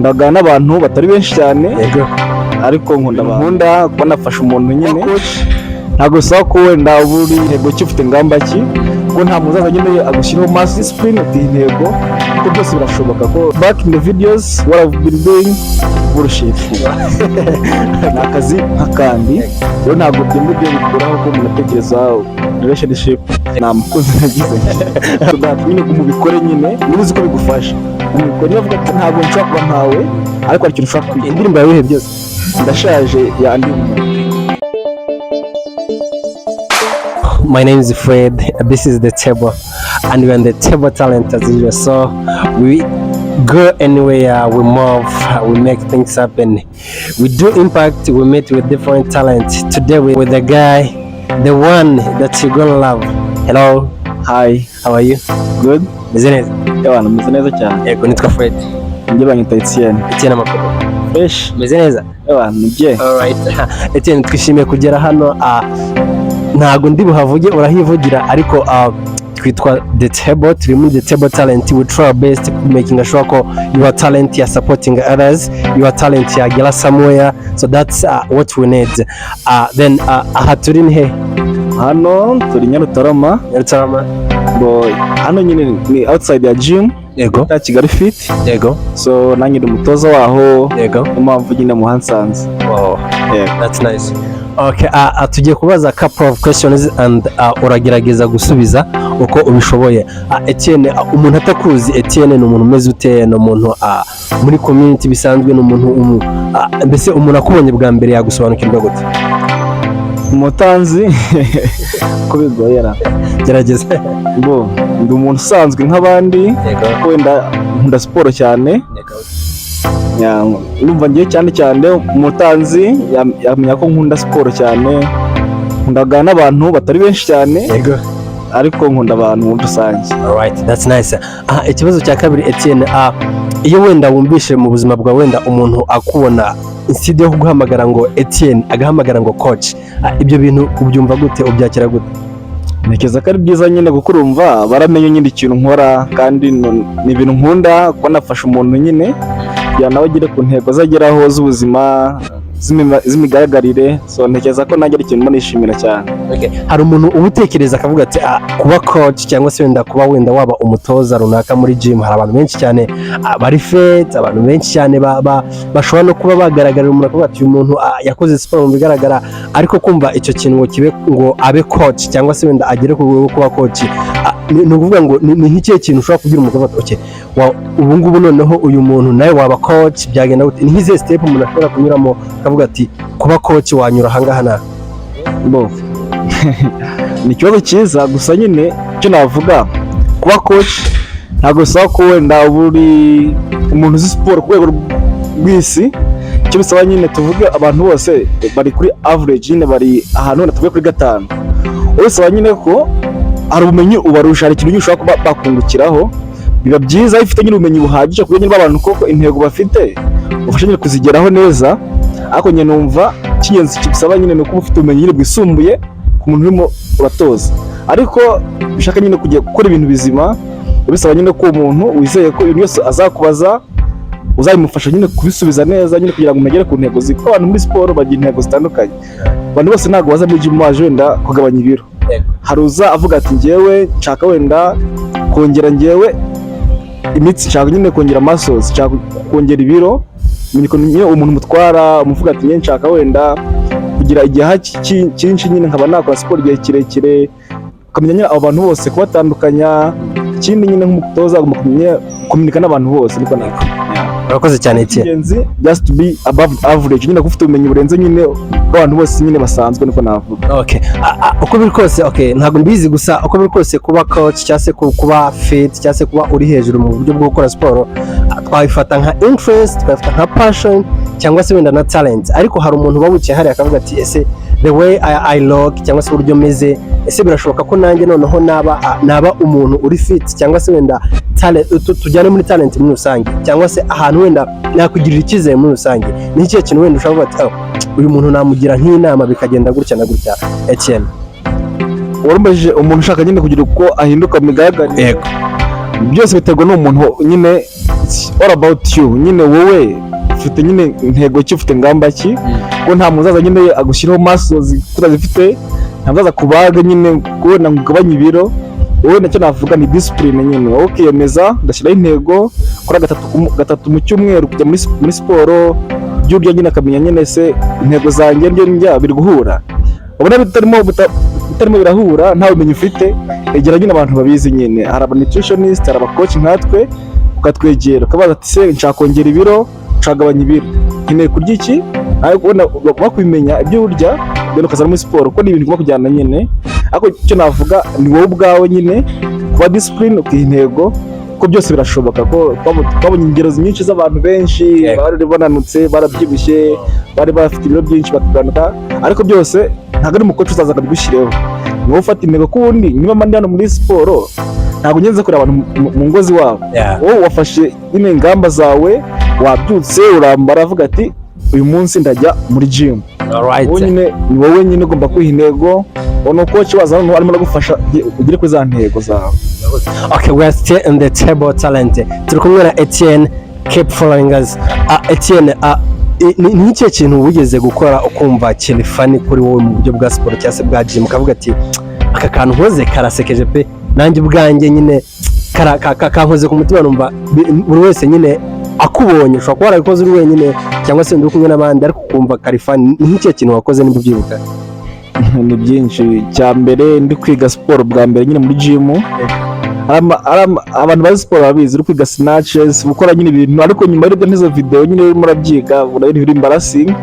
Ndaga n'abantu batari benshi cyane ariko nkunda kuba nafasha umuntu nyine ntabwo saba ko wenda buri ntego cyo ufite ngamba ki ko nta muzaza nyine agushyiraho mass discipline ati intego kuko byose birashoboka ko back in the videos what I've been doing bullshit Nakazi Nkakandi rero ntabwo byemwe byo bikuraho ko umuntu atekereza relationship nta mukunzi nagize nyine kumubikore nyine nibuze ko bigufasha umukore avuga ati ntabwo nshaka kuba nkawe ariko ari ikintu ushaka kwiga indirimbo yawe ibihe byose ndashaje ya andi. My name is Fred. This is the table, and we're on the table talent as usual. So we go anywhere, we move, we make things happen. We do impact. We meet with different talents. Today with the guy, the one that you're gonna love. Hello. Hi. How are you? Good. Business. Ewana meze neza cyane. Yego nitwa Fred. Njye banyita Ethienne. Ethienne amakuru. Fresh. Meze neza. Ewana nibye. Alright. Ethienne twishimiye kugera hano. Ntago ndi buhavuge urahivugira ariko twitwa the table, turi muri the table talent. We try our best making sure ko your talent is supporting others, your talent yagera somewhere, so that's what we need. Then aha turi ni he? Hano turi Nyarutarama. Bo hano nyine ni outside ya gym. Yego. Ta Kigali Fit. Yego. So nanjye ndi umutoza waho. Yego. Impamvu nyine muhansanze. Wow. Yeah, that's nice. Okay, tugiye kubaza a couple of questions and uragerageza gusubiza uko ubishoboye. Ethienne, umuntu atakuzi, Ethienne ni umuntu umeze ute? Ni umuntu muri community bisanzwe, ni umuntu mbese umuntu akubonye bwa mbere yagusobanukirwa gute? Umutanzi ko bigoyera gerageza. Bo ndi umuntu usanzwe nk'abandi wenda nkunda siporo cyane. Numva ngiye cyane umutanzi yamenya ko nkunda siporo cyane, nkundaga n'abantu batari benshi cyane ariko nkunda abantu muri rusange. Alright, that's nice. Ikibazo cya kabiri Ethienne, iyo wenda wumvishe mu buzima bwa wenda umuntu akubona instead yo kuguhamagara ngo Ethienne agahamagara ngo coach, ibyo bintu ubyumva gute, ubyakira gute? Ntekereza ko ari byiza nyine kuko urumva baramenye nyine ikintu nkora kandi ni ibintu nkunda kuba nafasha umuntu nyine ya nawe agire ku ntego zageraho z'ubuzima z'imigaragarire. So ntekereza ko nanjye ari ikintu nishimira cyane. Okay. Hari umuntu ubutekereza akavuga ati kuba coach cyangwa se wenda kuba wenda waba umutoza runaka muri gym, hari abantu benshi cyane bari fit, abantu benshi cyane bashobora no kuba bagaragarira umuntu akavuga ati uyu muntu yakoze siporo mu bigaragara, ariko kumva icyo kintu ngo kibe ngo abe coach cyangwa se wenda agere ku rwego kuba coach, ni ukuvuga ngo ni nk'ikihe kintu ushobora kugira umuntu akavuga okay ubu ngubu noneho uyu muntu nawe waba coach, byagenda gute? Ni nk'izihe step umuntu ashobora kunyuramo akavuga ati kuba coach wanyura ahangaha na bo ni ikibazo cyiza. Gusa nyine icyo navuga kuba coach ntabwo bisaba ko wenda buri umuntu uzi siporo ku rwego rw'isi. Icyo bisaba nyine tuvuge abantu bose bari kuri average, nyine bari ahantu wenda tuvuge kuri 5. Bisaba nyine ko hari ubumenyi ubarusha, hari ikintu ushobora kuba bakungukiraho. Biba byiza iyo ufite nyine ubumenyi buhagije ku nyine abantu koko intego bafite ufasha nyine kuzigeraho neza. Ariko nyine numva cy'ingenzi kibisaba nyine no kuba ufite ubumenyi nyine bwisumbuye ku muntu urimo uratoza, ariko bishaka nyine kujya gukora ibintu bizima. Bisaba nyine ko umuntu wizeye ko ibintu byose azakubaza uzabimufasha nyine kubisubiza neza nyine kugira ngo unagere ku ntego ziko. Abantu muri siporo bagira intego zitandukanye, abantu bose ntabwo baza muri gym waje wenda kugabanya ibiro. Hari uza avuga ati njyewe nshaka wenda kongera njyewe imitsi, nshaka nyine kongera muscles, nshaka kongera ibiro. Nyine umuntu mutwara umuvuga ati njye nshaka wenda kugira igihe cyinshi nyine nkaba nakora siporo igihe kirekire. Ukamenya nyine abo bantu bose kubatandukanya. Ikindi nyine nk'umutoza agomba kumenyeka n'abantu bose, niko nako. Urakoze cyane Ethienne. Ingenzi just to be above average, nyine gufite ubumenyi burenze nyine abantu bose nyine basanzwe, niko navuga. Okay. Uko biri kose, okay, ntabwo mbizi, gusa uko biri kose kuba coach cyangwa se kuba fit cyangwa se kuba uri hejuru mu buryo bwo gukora siporo twabifata nka interest, twabifata nka passion cyangwa se wenda na talent. Ariko hari umuntu wabukiye hari akavuga ati ese the way I look cyangwa se uburyo meze, ese birashoboka ko nanjye noneho naba umuntu uri fit cyangwa se wenda talent, tujyane muri talent muri rusange cyangwa se ahantu wenda nakugirira icyizere muri rusange. Ni ikihe kintu wenda ushobora kuvuga ati uyu muntu namugira nk'inama bikagenda gutya na gutya? Ethienne, warumbeje umuntu ushaka nyine kugira uko ahinduka mu migaragaro. Yego. Byose biterwa n'umuntu nyine it's all about you nyine wowe ufite nyine intego ki ufite ngamba ki ko nta muzaza nyine agushyiraho muscles turazifite nta muzaza kubaga nyine kubona ngabanya ibiro wowe nacyo navuga ni discipline nyine wowe ukiyemeza ndashyiraho intego kora gatatu mu cyumweru kujya muri siporo by'urya nyine akamenya nyine se intego zanjye njya biri guhura ubona bitarimo birahura nta bumenyi ufite egera nyine abantu babizi nyine hari aba nutritionist hari aba coach nkatwe ukatwegera ukabaza ati se nshaka kongera ibiro nshagabanya ibiro nkeneye kurya iki ariko ubona bakubimenya ibyo urya then ukazana muri siporo kuko ni ibintu ugomba kujyana nyine ariko icyo navuga ni wowe ubwawe nyine kuba discipline ukiha intego ko byose birashoboka ko twabonye ingero nyinshi z'abantu benshi bari bananutse barabyibushye bari bafite ibiro byinshi batuganuka ariko byose ntabwo ari umukoci uzaza akabigushyireho ni wowe ufata intego kubundi niba mandi hano muri siporo ntabwo ngenze kureba abantu mu ngo z'iwabo wowe wafashe nyine ingamba zawe wabyutse urambara avuga ati uyu munsi ndajya muri gym wowe nyine ni wowe nyine ugomba kwiha intego ubona coach waza hano arimo aragufasha ugire kuri za ntego zawe. Okay, we are still in the table talent. Turi kumwe na Ethienne, keep following us. Ethienne, ni iki kintu wigeze gukora ukumva kiri funny kuri wowe mu buryo bwa siporo cyangwa se bwa gym ukavuga ati aka kantu nkoze karasekeje pe nanjye ubwanjye nyine kankoze ku mutima numva buri wese nyine akubonye ushobora kuba warabikoze uri wenyine cyangwa se uri kumwe n'abandi ariko ukumva kari funny. Ni iki kintu wakoze nimba ubyibuka? Ni byinshi. Cya mbere ndi kwiga siporo bwa mbere nyine muri gym abantu bazi siporo babizi uri kwiga snatches gukora nyine ibintu ariko nyuma y'ibyo n'izo video nyine urimo urabyiga urabona ibintu embarrassing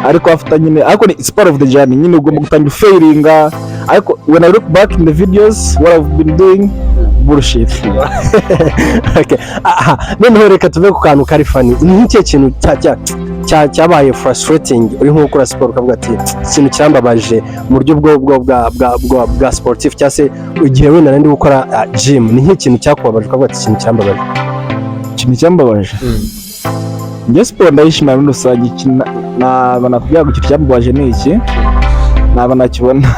ariko after nyine ariko ni part of the journey nyine ugomba gutangira failinga ariko when I look back in the videos what I've been doing bullshit. Okay, noneho reka tuve ku kantu kari funny. Ni iki kintu cyabaye frustrating uri nko gukora siporo ukavuga ati ikintu kirambabaje mu buryo bwa sportif cyangwa se igihe wenda nandi gukora gym ni nk'ikintu cyakubabaje ukavuga ati ikintu kirambabaje? Ikintu cyambabaje njye siporo ndayishimira muri rusange nabona kugira ngo ikintu cyambabaje ni iki naba nakibona.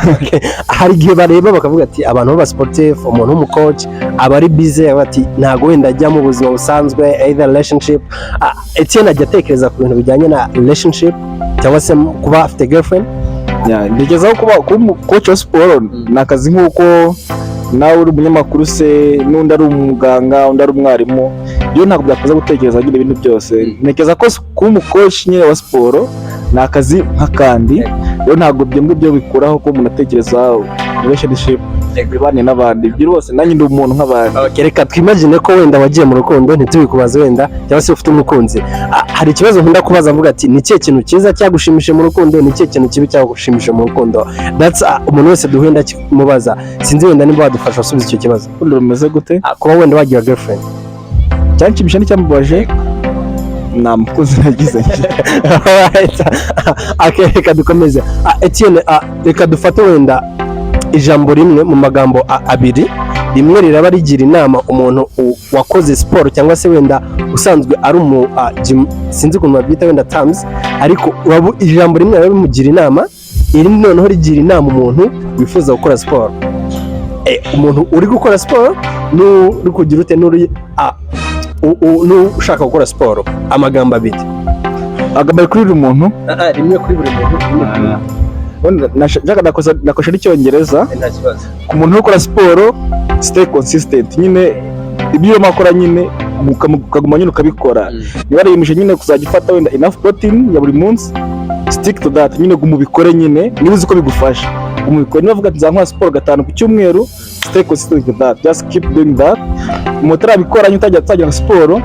Hari igihe bareba bakavuga ati abantu b'aba sportif umuntu w'umucoach aba ari busy ati ntago wenda ajya mu buzima busanzwe either relationship. Ethienne ajya atekereza ku bintu bijyanye na relationship cyangwa se kuba afite girlfriend. Ntekerezaho kuba umucoach wa siporo ni akazi nk'uko nawe uri umunyamakuru se n'undi ari umuganga undi ari umwarimu iyo ntabwo byakoze gutekereza nyine ibintu byose. Ntekereza ko kuba umucoach nyine wa siporo ni akazi nk'akandi rero ntabwo byo bikuraho ko umuntu atekereza relationship ibane n'abandi ibyo rwose nanjye ndi umuntu nk'abandi. Reka twimagine ko wenda wagiye mu rukundo ntitubikubaze wenda cyangwa se ufite umukunzi. Hari ikibazo nkunda kubaza mvuga ati ni ikihe kintu cyiza cyagushimishije mu rukundo ni ikihe kintu kibi cyagushimishije mu rukundo? That's umuntu wese duhenda kimubaza sinzi wenda nimba wadufasha gusubiza icyo kibazo. Urukundo rumeze gute? Kuba wenda wagira girlfriend cyanshimisha n'icyambabaje nta mukunzi nagize. Reka dukomeze. Ethienne, reka dufate wenda ijambo rimwe mu magambo abiri rimwe riraba rigira inama umuntu wakoze siporo cyangwa se wenda usanzwe ari sinzi ukuntu babyita wenda terms ariko ijambo rimwe riba bimugira inama irindi noneho rigira inama umuntu wifuza gukora siporo. Umuntu uri gukora siporo n'uri kugira ute n'ushaka gukora siporo amagambo abiri agambaye kuri buri muntu rimwe kuri buri muntu. Nakoresha n'icyongereza ku muntu ukora siporo stay consistent nyine ibyo urimo akora nyine ukaguma nyine ukabikora niba ariyemeje nyine kuzajya ufata wenda enough protein ya buri munsi stick to that nyine gumubikore nyine niba uzi ko bigufasha umubikore niba uvuga ati nzankora siporo 5 ku cyumweru stay consistent with that just keep doing that mutarabikora nyine utajya siporo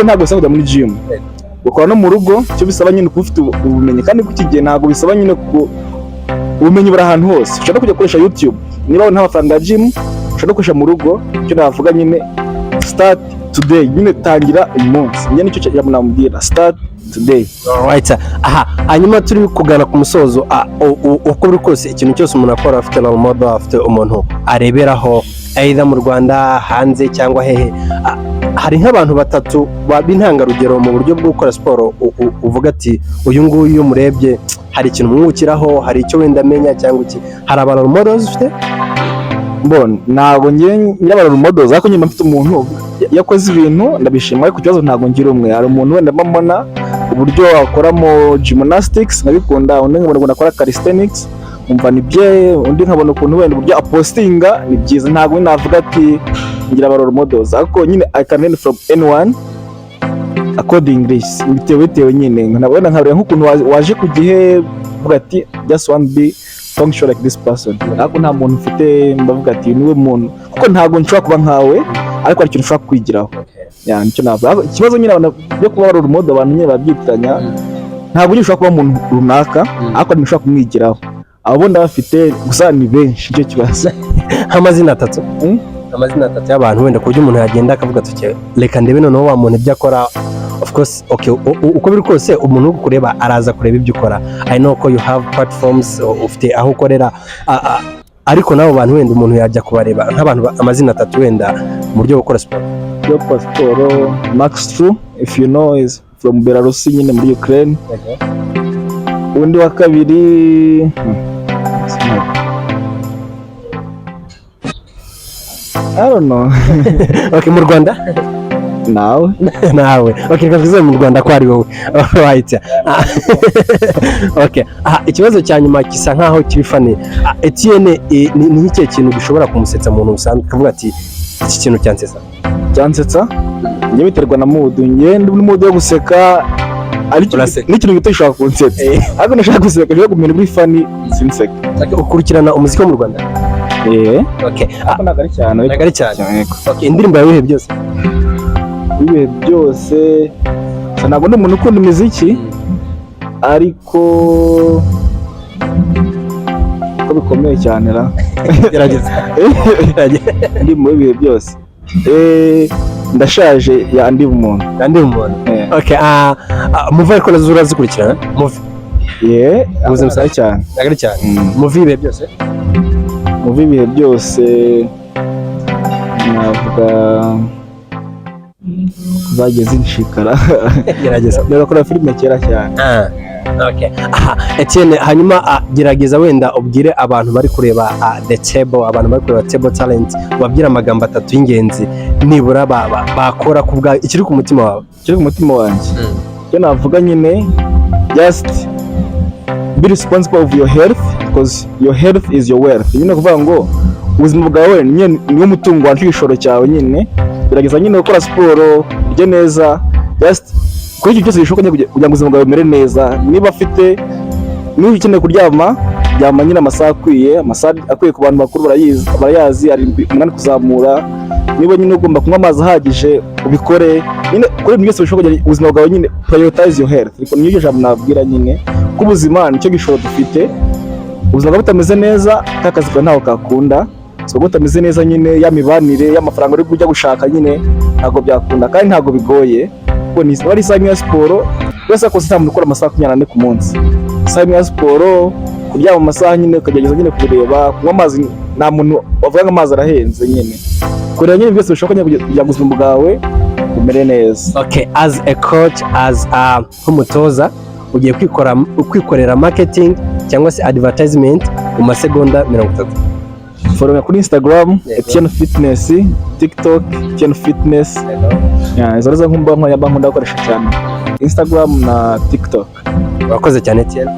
ntabwo bisaba kujya muri gym ukora no mu rugo cyo bisaba nyine kuba ufite ubumenyi kandi kukigiye ntabwo bisaba nyine ubumenyi buri ahantu hose ushobora kujya gukoresha YouTube niba nta mafaranga ya gym ushobora gukoresha mu rugo icyo navuga nyine start today nyine tangira uyu munsi njye nicyo cyajya namubwira start today. Alright, hanyuma turi kugana ku musozo. Uko biri kose ikintu cyose umuntu akora afite role model afite umuntu areberaho either mu Rwanda hanze cyangwa hehe. Hari nk'abantu batatu b'intangarugero mu buryo bwo gukora siporo uvuga ati uyu nguyu iyo murebye hari ikintu mwungukiraho hari icyo wenda amenya cyangwa iki. Hari abantu models ufite? mbona ntabwo ngiye nyabara models ariko nyuma mfite umuntu yakoze ibintu ndabishima ariko ikibazo ntabwo ngira umwe hari umuntu wenda mbona uburyo akoramo gymnastics nkabikunda undi nkabona akora calisthenics umva ni bye undi nkabona ukuntu wenda uburyo apostinga ni byiza ntabwo navuga ati ngira abara models ariko nyine I can learn from anyone accordingly bitewe nyine nkabona nkareba nk'ukuntu waje ku gihe uvuga ati just one be function like this person ariko nta muntu ufite mbavuga ati niwe muntu kuko ntabwo nshobora kuba nkawe ariko hari ikintu ushobora kwigiraho nicyo navuga ikibazo nyine abantu byo kuba role model abantu nyine babyitiranya ntabwo nyine ushobora kuba umuntu runaka ariko ntushobora kumwigiraho abo ndabafite gusa ni benshi icyo kibazo amazina atatu y'abantu wenda ku buryo umuntu yagenda akavuga ati reka ndebe noneho wa muntu ibyo akora of course okay uko biri kose umuntu uri kureba araza kureba ibyo ukora I know ko you have platforms ufite aho ukorera ariko nabo bantu wenda umuntu yajya kubareba nk'abantu amazina atatu wenda mu buryo bwo gukora siporo Max True if you know is from Belarus nyine muri Ukraine undi wa kabiri I don't know okay mu Rwanda nawe okay kavuze mu Rwanda ko ari wowe right okay ikibazo cya nyuma kisa nkaho kibifane Ethienne ni iki kintu gishobora kumusetsa umuntu usanzwe kavuga ati iki kintu cyansetsa njye biterwa na mood njye ndi muri mood yo guseka n'ikintu gito gishobora kunsetsa ariko nashaka guseka rero kumenya muri funny sinseka ukurikirana umuziki wo mu Rwanda okay nagari cyane okay indirimbo yawe byose ibihe byose ntabwo ndi umuntu ukunda imiziki ariko ko bikomeye cyane ra gerageza ndi mu bihe byose ndashaje yandi umuntu okay muvi ariko nazura zikurikirana muvi ubuzima cyane cyane muvi ibihe byose navuga zageze inshikara gerageza ndakora filime kera cyane okay Ethienne hanyuma gerageza wenda ubwire abantu bari kureba the table abantu bari kureba table talent babwira amagambo atatu y'ingenzi nibura bakora kubwa ikiri ku mutima wawe wanjye cyo navuga nyine just be responsible of your health because your health is your wealth nyine kuvuga ngo ubuzima bwawe niwo mutungo wacu igishoro cyawe nyine gerageza nyine gukora siporo urye neza just kuri icyo cyose gishoboka kugira ngo ubuzima bwawe bumere neza niba ukeneye kuryama ryama nyine amasaha akwiye ku bantu bakuru barayazi 8 kuzamura niba nyine ugomba kunywa amazi ahagije ubikore nyine kuri ibyo byose bishoboka kugira ubuzima bwawe nyine prioritize your health ariko niyo jambo nabwira nyine ko ubuzima nicyo gishoro dufite ubuzima bwawe butameze neza kakazi kawe ntaho kakunda so butameze neza nyine ya mibanire y'amafaranga uri kujya gushaka nyine ntabwo byakunda kandi ntabwo bigoye kuko ni wari isaha ya siporo wese ko sita mukora amasaha 24 ku munsi isaha ya siporo kuryama amasaha nyine ukagerageza nyine kureba kunywa amazi nta muntu wavuga ngo amazi arahenze nyine kureba nyine byose bishoboka kugira ngo ubuzima bwawe bumere neza okay as a coach as nk'umutoza ugiye kwikorera marketing cyangwa se advertisement mu masegonda 30 follow kuri Instagram Ethienne Fitness, TikTok Ethienne Fitness. Izo zo nkumba nk'abantu ndakoresha cyane Instagram na TikTok. Wakoze cyane Ethienne.